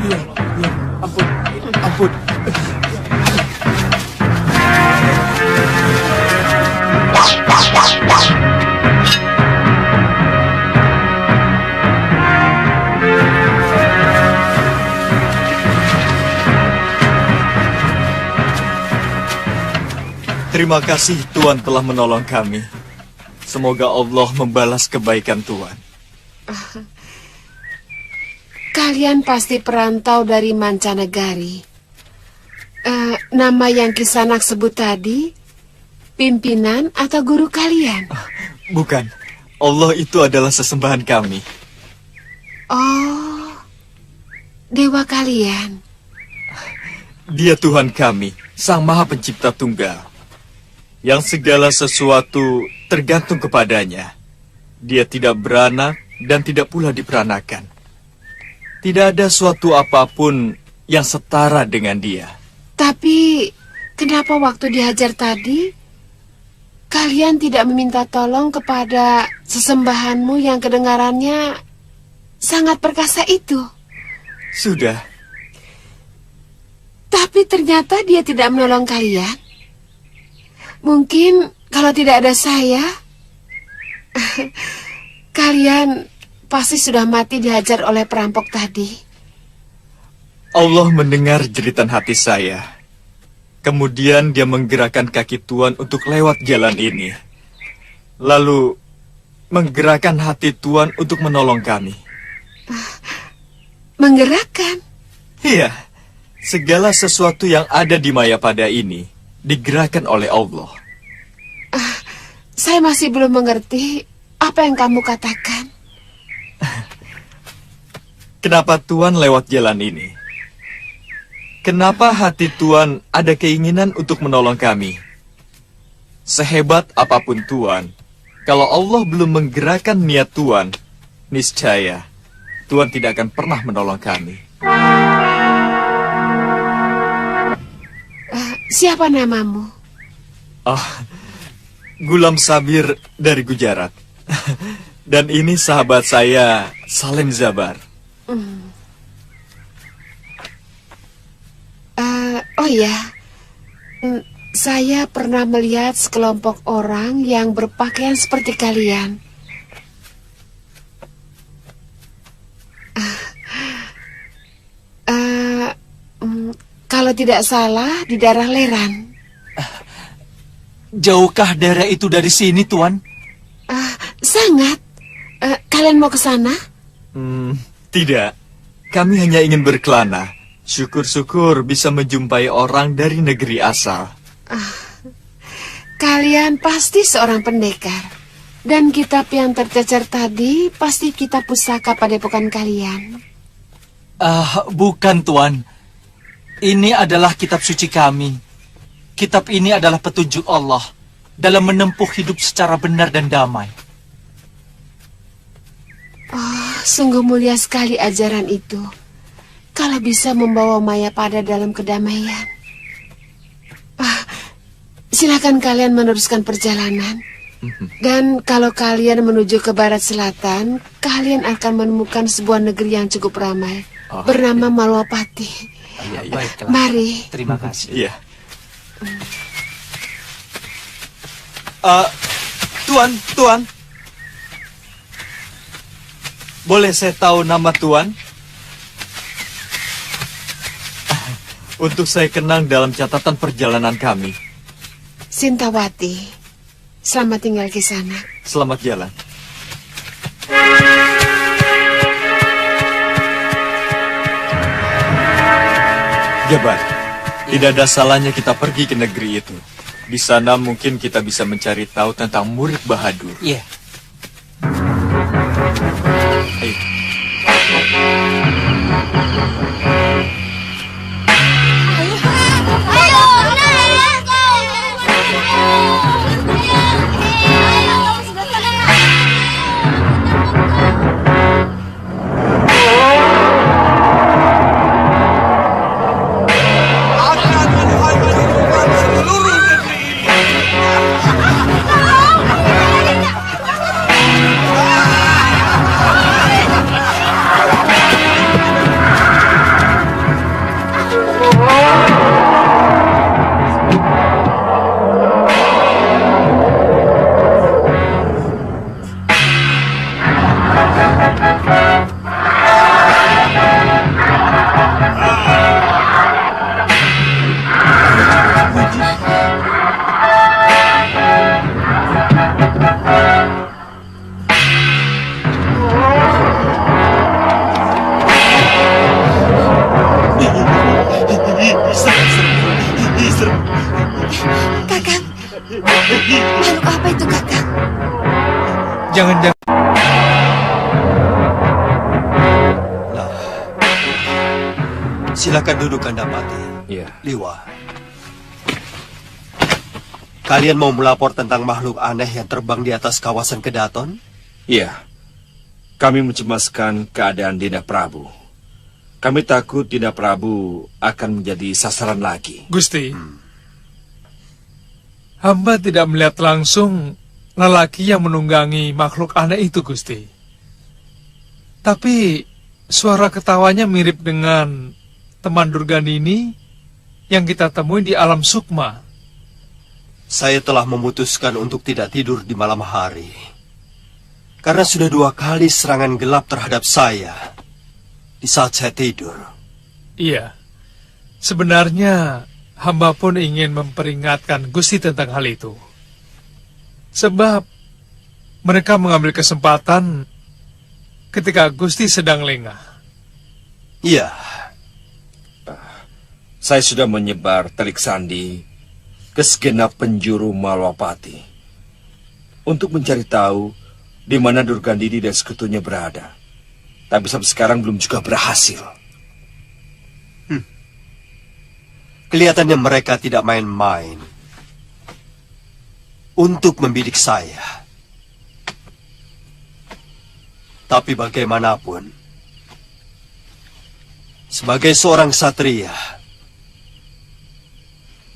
Iya, ampun, ampun. Terima kasih Tuan telah menolong kami. Semoga Allah membalas kebaikan Tuan. Kalian pasti perantau dari mancanegari. Nama yang Kisanak sebut tadi, pimpinan atau guru kalian? Bukan, Allah itu adalah sesembahan kami. Oh, dewa kalian. Dia Tuhan kami, Sang Maha Pencipta Tunggal. Yang segala sesuatu tergantung kepadanya. Dia tidak beranak dan tidak pula diperanakan. Tidak ada suatu apapun yang setara dengan dia. Tapi, kenapa waktu dihajar tadi, kalian tidak meminta tolong kepada sesembahanmu yang kedengarannya sangat perkasa itu? Sudah. Tapi ternyata dia tidak menolong kalian. Mungkin kalau tidak ada saya, kalian pasti sudah mati dihajar oleh perampok tadi. Allah mendengar jeritan hati saya. Kemudian dia menggerakkan kaki Tuan untuk lewat jalan ini. Lalu menggerakkan hati Tuan untuk menolong kami. Menggerakkan? Iya, segala sesuatu yang ada di Mayapada ini digerakkan oleh Allah. Saya masih belum mengerti apa yang kamu katakan. Kenapa Tuan lewat jalan ini? Kenapa hati Tuan ada keinginan untuk menolong kami? Sehebat apapun Tuan, kalau Allah belum menggerakkan niat Tuan, niscaya Tuan tidak akan pernah menolong kami. Siapa namamu? Gulam Sabir dari Gujarat. Dan ini sahabat saya, Salim Zabar. Oh ya, saya pernah melihat sekelompok orang yang berpakaian seperti kalian. Kalau tidak salah, di daerah Leran. Jauhkah daerah itu dari sini, Tuan? Sangat. Kalian mau ke sana? Tidak. Kami hanya ingin berkelana. Syukur-syukur bisa menjumpai orang dari negeri asal. Kalian pasti seorang pendekar. Dan kitab yang tercecer tadi pasti kitab pusaka padepokan kalian. Bukan, Tuan. Ini adalah kitab suci kami. Kitab ini adalah petunjuk Allah dalam menempuh hidup secara benar dan damai. Sungguh mulia sekali ajaran itu. Kalau bisa membawa Mayapada dalam kedamaian. Silakan kalian meneruskan perjalanan. Dan kalau kalian menuju ke barat selatan, kalian akan menemukan sebuah negeri yang cukup ramai. Bernama Malwapati. Baiklah. Mari. Terima kasih. Iya. Tuan. Boleh saya tahu nama Tuan? Untuk saya kenang dalam catatan perjalanan kami. Sintawati. Selamat tinggal di sana. Selamat jalan. Jabar, tidak ada salahnya kita pergi ke negeri itu. Di sana mungkin kita bisa mencari tahu tentang murid Bahadur. Iya. Ayo. jangan-jangan... Silakan duduk, Kandapati. Iya. Liwa. Kalian mau melapor tentang makhluk aneh yang terbang di atas kawasan Kedaton? Iya. Kami mencemaskan keadaan Dinda Prabu. Kami takut Dinda Prabu akan menjadi sasaran lagi. Gusti, hamba tidak melihat langsung lelaki yang menunggangi makhluk aneh itu, Gusti. Tapi suara ketawanya mirip dengan teman Durganini yang kita temui di alam sukma. Saya telah memutuskan untuk tidak tidur di malam hari. Karena sudah 2 kali serangan gelap terhadap saya di saat saya tidur. Iya, sebenarnya hamba pun ingin memperingatkan Gusti tentang hal itu. Sebab mereka mengambil kesempatan ketika Gusti sedang lengah. Iya. Saya sudah menyebar telik sandi ke segenap penjuru Malwapati untuk mencari tahu di mana Durgandini dan sekutunya berada. Tapi sampai sekarang belum juga berhasil. Kelihatannya mereka tidak main-main untuk membidik saya. Tapi bagaimanapun, sebagai seorang satria,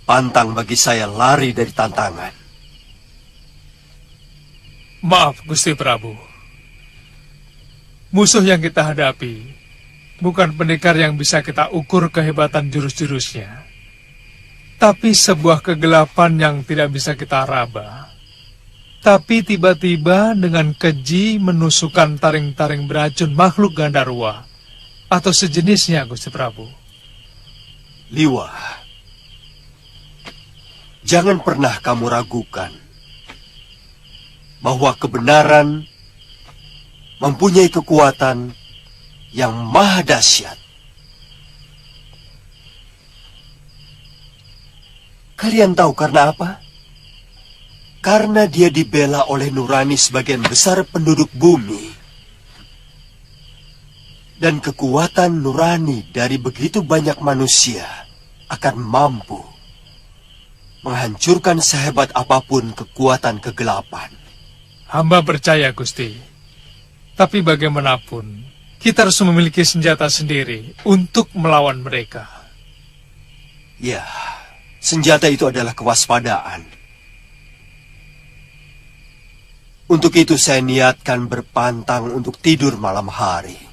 pantang bagi saya lari dari tantangan. Maaf, Gusti Prabu. Musuh yang kita hadapi bukan pendekar yang bisa kita ukur kehebatan jurus-jurusnya, tapi sebuah kegelapan yang tidak bisa kita raba. Tapi tiba-tiba dengan keji menusukkan taring-taring beracun makhluk Gandarwa atau sejenisnya, Gusti Prabu. Liwa, jangan pernah kamu ragukan bahwa kebenaran mempunyai kekuatan yang maha dahsyat. Kalian tahu karena apa? Karena dia dibela oleh nurani sebagian besar penduduk bumi. Dan kekuatan nurani dari begitu banyak manusia akan mampu menghancurkan sehebat apapun kekuatan kegelapan. Hamba percaya, Gusti. Tapi bagaimanapun, kita harus memiliki senjata sendiri untuk melawan mereka. Ya, senjata itu adalah kewaspadaan. Untuk itu saya niatkan berpantang untuk tidur malam hari.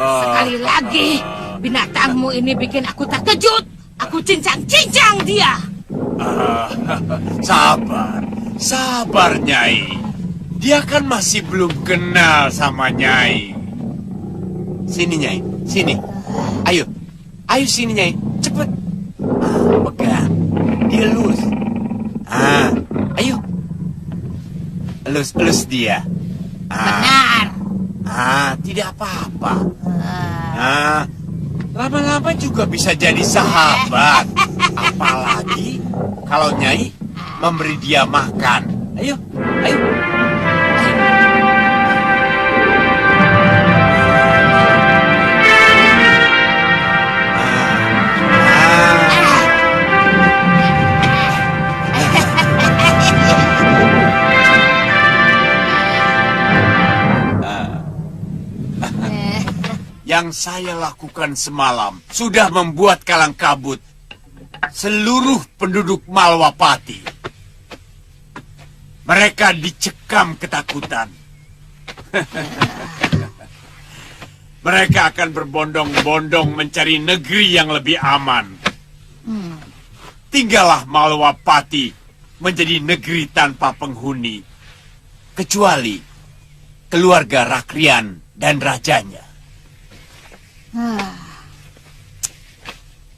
Sekali lagi, binatangmu ini bikin aku terkejut. Aku cincang-cincang dia. Sabar Nyai. Dia kan masih belum kenal sama Nyai. Sini Nyai, sini. Ayo sini Nyai, cepet. Pegang, dia elus. Ayo. Elus dia. Benar. Tidak apa-apa. Lama-lama juga bisa jadi sahabat. Apalagi kalau Nyai memberi dia makan. Ayo. Yang saya lakukan semalam sudah membuat kalang kabut seluruh penduduk Malwapati. Mereka dicekam ketakutan. Mereka akan berbondong-bondong mencari negeri yang lebih aman. Tinggallah Malwapati menjadi negeri tanpa penghuni, kecuali keluarga Rakrian dan rajanya.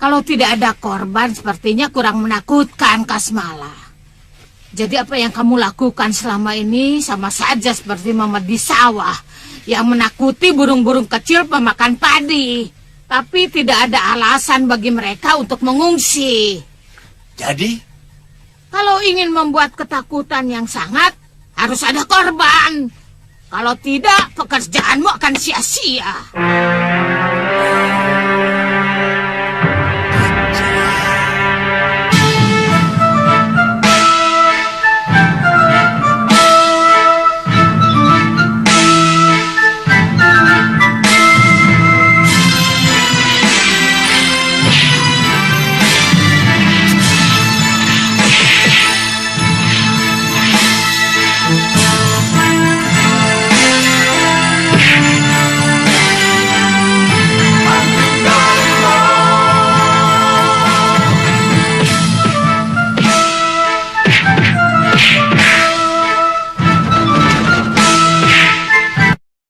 Kalau tidak ada korban, sepertinya kurang menakutkan, Kasmala. Jadi apa yang kamu lakukan selama ini sama saja seperti memedi sawah yang menakuti burung-burung kecil pemakan padi. Tapi tidak ada alasan bagi mereka untuk mengungsi. Jadi? Kalau ingin membuat ketakutan yang sangat, harus ada korban. Kalau tidak, pekerjaanmu akan sia-sia.